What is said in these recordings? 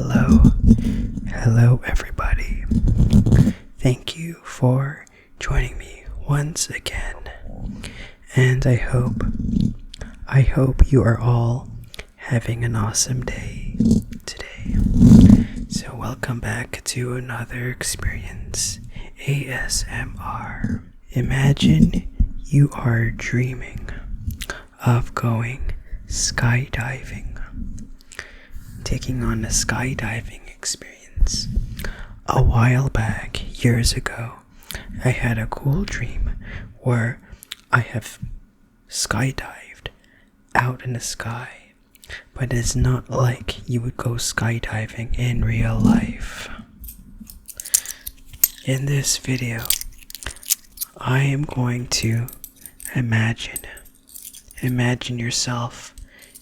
Hello everybody. Thank you for joining me once again. And I hope you are all having an awesome day today. So welcome back to another experience, ASMR. Imagine you are dreaming of going skydiving. Taking on a skydiving experience. A while back, years ago, I had a cool dream where I have skydived out in the sky, but it's not like you would go skydiving in real life. In this video, I am going to imagine yourself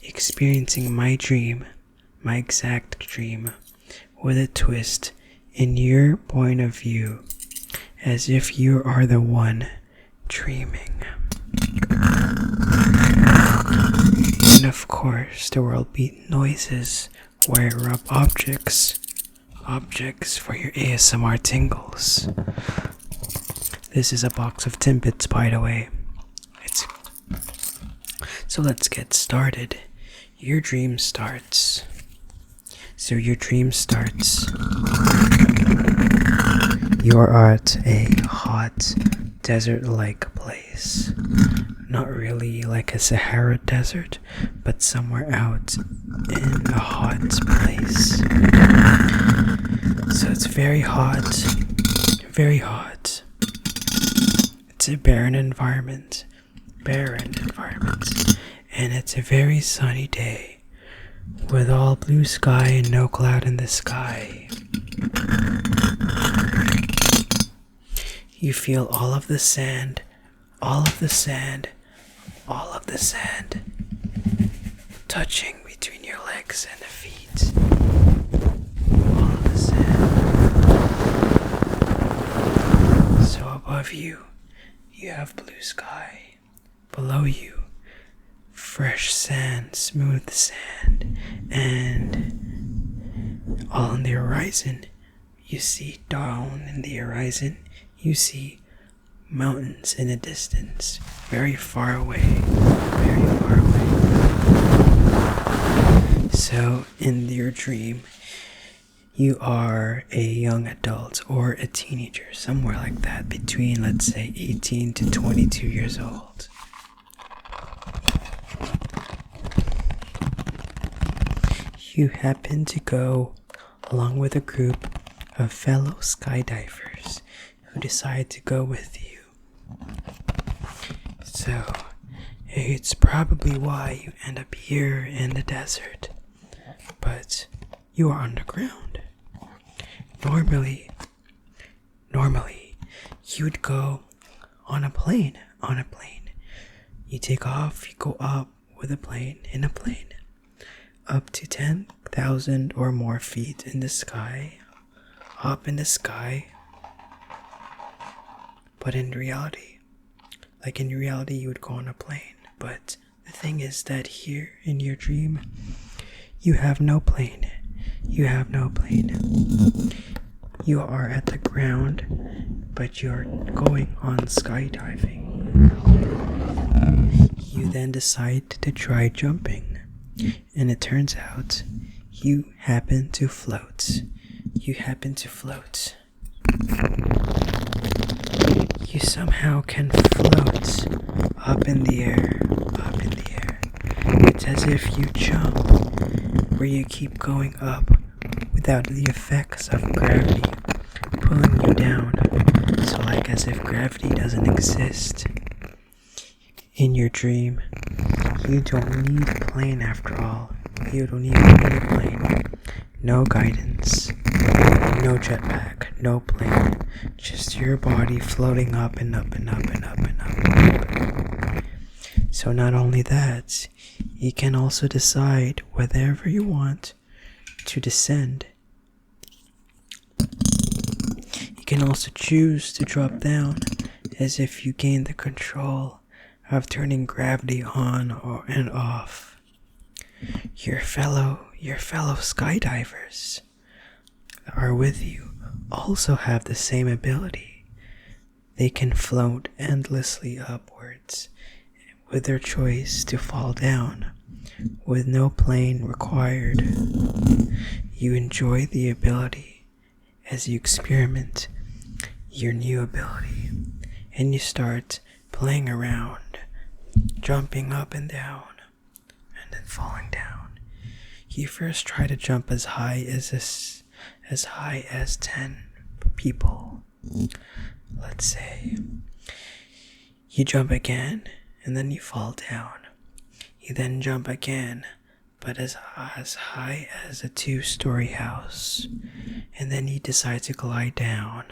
experiencing my exact dream, with a twist in your point of view, as if you are the one dreaming. And of course, there will be noises where I rub objects for your ASMR tingles. This is a box of Timbits, by the way. So let's get started. Your dream starts. You are at a hot desert-like place. Not really like a Sahara desert, but somewhere out in a hot place. So it's very hot. It's a barren environment. And it's a very sunny day, with all blue sky and no cloud in the sky. You feel all of the sand touching between your legs and the feet. All of the sand. So above you, you have blue sky. Below you, fresh sand, smooth sand, and all on the horizon, you see mountains in the distance, very far away. So in your dream, you are a young adult or a teenager, somewhere like that, between, let's say, 18 to 22 years old. You happen to go along with a group of fellow skydivers who decide to go with you. So, it's probably why you end up here in the desert, but you are underground. Normally, you'd go on a plane. You take off, you go up with a plane, up to 10,000 or more feet in the sky, up in the sky. But in reality, you would go on a plane. But the thing is that here in your dream, you have no plane. You are at the ground, but you're going on skydiving. You then decide to try jumping. And it turns out you happen to float. You somehow can float up in the air. It's as if you jump, where you keep going up without the effects of gravity pulling you down. So like as if gravity doesn't exist. In your dream, you don't need a plane after all. You don't even need a plane. No guidance, no jetpack, no plane. Just your body floating up and up. So not only that, you can also decide wherever you want to descend. You can also choose to drop down, as if you gain the control of turning gravity on and off. Your fellow skydivers that are with you also have the same ability. They can float endlessly upwards with their choice to fall down, with no plane required. You enjoy the ability as you experiment your new ability, and you start playing around, jumping up and down, and then falling down. You first try to jump as high as 10 people. Let's say you jump again, and then you fall down. You then jump again, but as high as a 2-story house, and then you decide to glide down.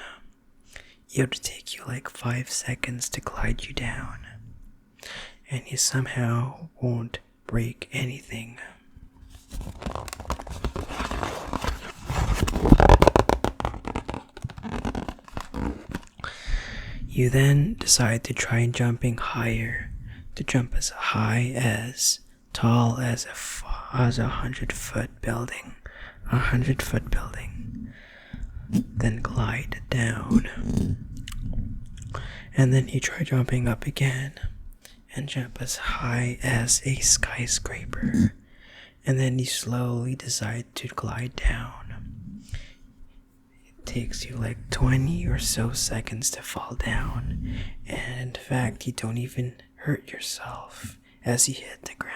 It'll take you like 5 seconds to glide you down, and you somehow won't break anything. You then decide to try jumping higher, to jump as high as tall as a 100-foot building, then glide down. And then you try jumping up again and jump as high as a skyscraper, and then you slowly decide to glide down. It takes you like 20 or so seconds to fall down, and in fact you don't even hurt yourself as you hit the ground.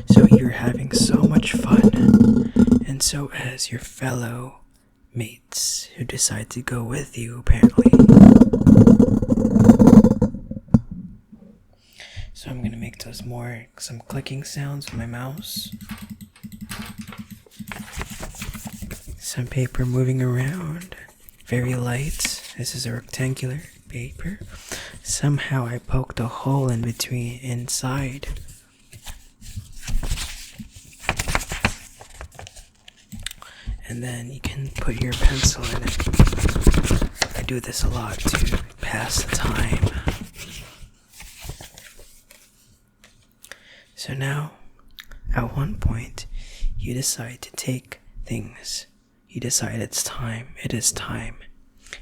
So you're having so much fun, and so as your fellow mates who decide to go with you, apparently. So I'm gonna make some clicking sounds with my mouse. Some paper moving around, very light. This is a rectangular paper. Somehow I poked a hole in between inside. And then you can put your pencil in it. I do this a lot to pass the time. So now, at one point, you decide to take things. You decide it's time. It is time.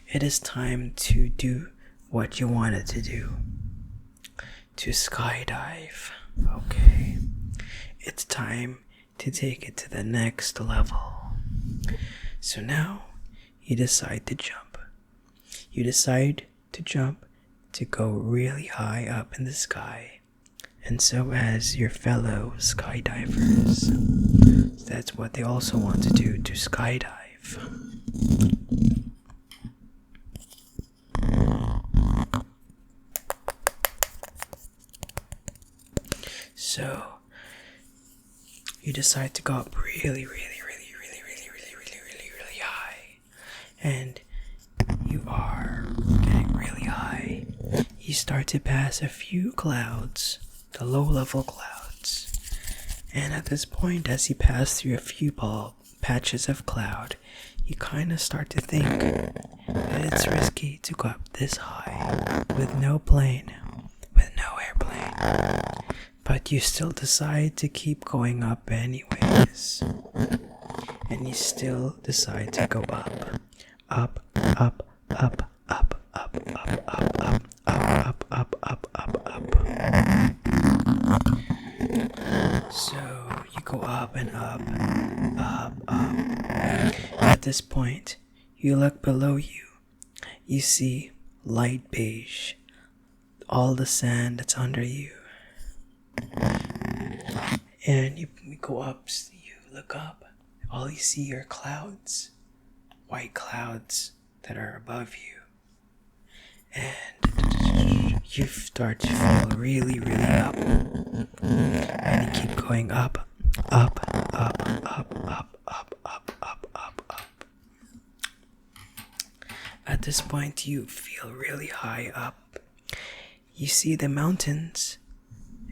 It is time to do what you wanted to do. To skydive. Okay. It's time to take it to the next level. So now, you decide to jump. You decide to jump to go really high up in the sky. And so as your fellow skydivers, that's what they also want to do, to skydive. So, you decide to go up really high. And you are getting really high. You start to pass a few clouds, the low-level clouds. And at this point, as you pass through a few patches of cloud, you kind of start to think that it's risky to go up this high with no plane, with no airplane. But you still decide to keep going up anyways. And you still decide to go up. Up, up, up, up, up, up, up, up, up, up, up, up, up. So you go up and up, up, up. At this point, you look below you. You see light beige, all the sand that's under you. And you go up, you look up, all you see are clouds, white clouds that are above you. And you start to feel really up. And you keep going up, up, up, up, up, up, up, up, up, up. At this point, you feel really high up. You see the mountains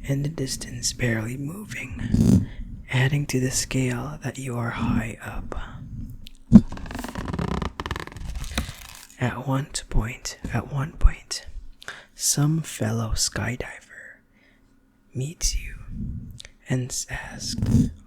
in the distance barely moving, adding to the scale that you are high up. At one point, some fellow skydiver meets you and asks,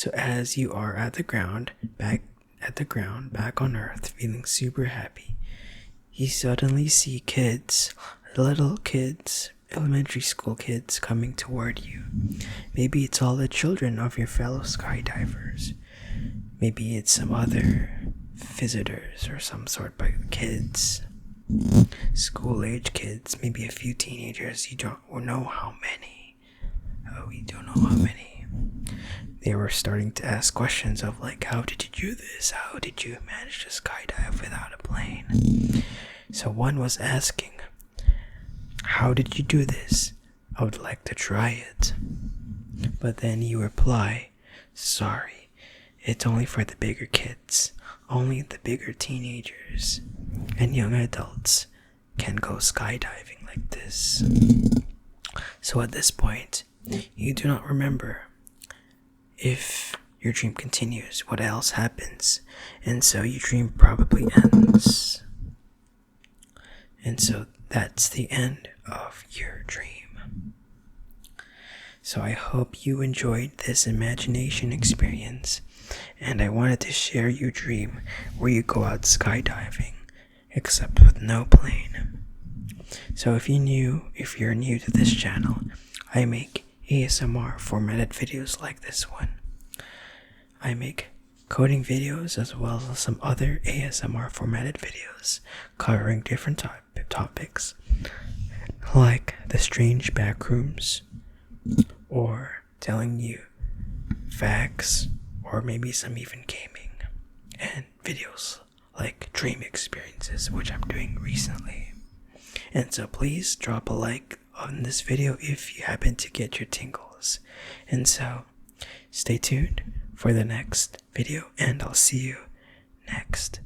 So as you are at the ground, back back on Earth, feeling super happy, you suddenly see kids, little kids, elementary school kids coming toward you. Maybe it's all the children of your fellow skydivers. Maybe it's some other visitors or some sort of kids, school age kids, maybe a few teenagers. You don't know how many. Oh, you don't know how many. They were starting to ask questions of like, how did you do this? How did you manage to skydive without a plane? So one was asking, how did you do this? I would like to try it. But then you reply, sorry, it's only for the bigger kids. Only the bigger teenagers and young adults can go skydiving like this. So at this point, you do not remember if your dream continues, what else happens. And so your dream probably ends. And so that's the end of your dream. So I hope you enjoyed this imagination experience, and I wanted to share your dream where you go out skydiving, except with no plane. So if you're new to this channel, I make ASMR formatted videos like this one. I make coding videos as well as some other ASMR formatted videos covering different topics like the strange backrooms, or telling you facts, or maybe some even gaming, and videos like dream experiences, which I'm doing recently. And so please drop a like on this video if you happen to get your tingles. And so stay tuned for the next video, and I'll see you next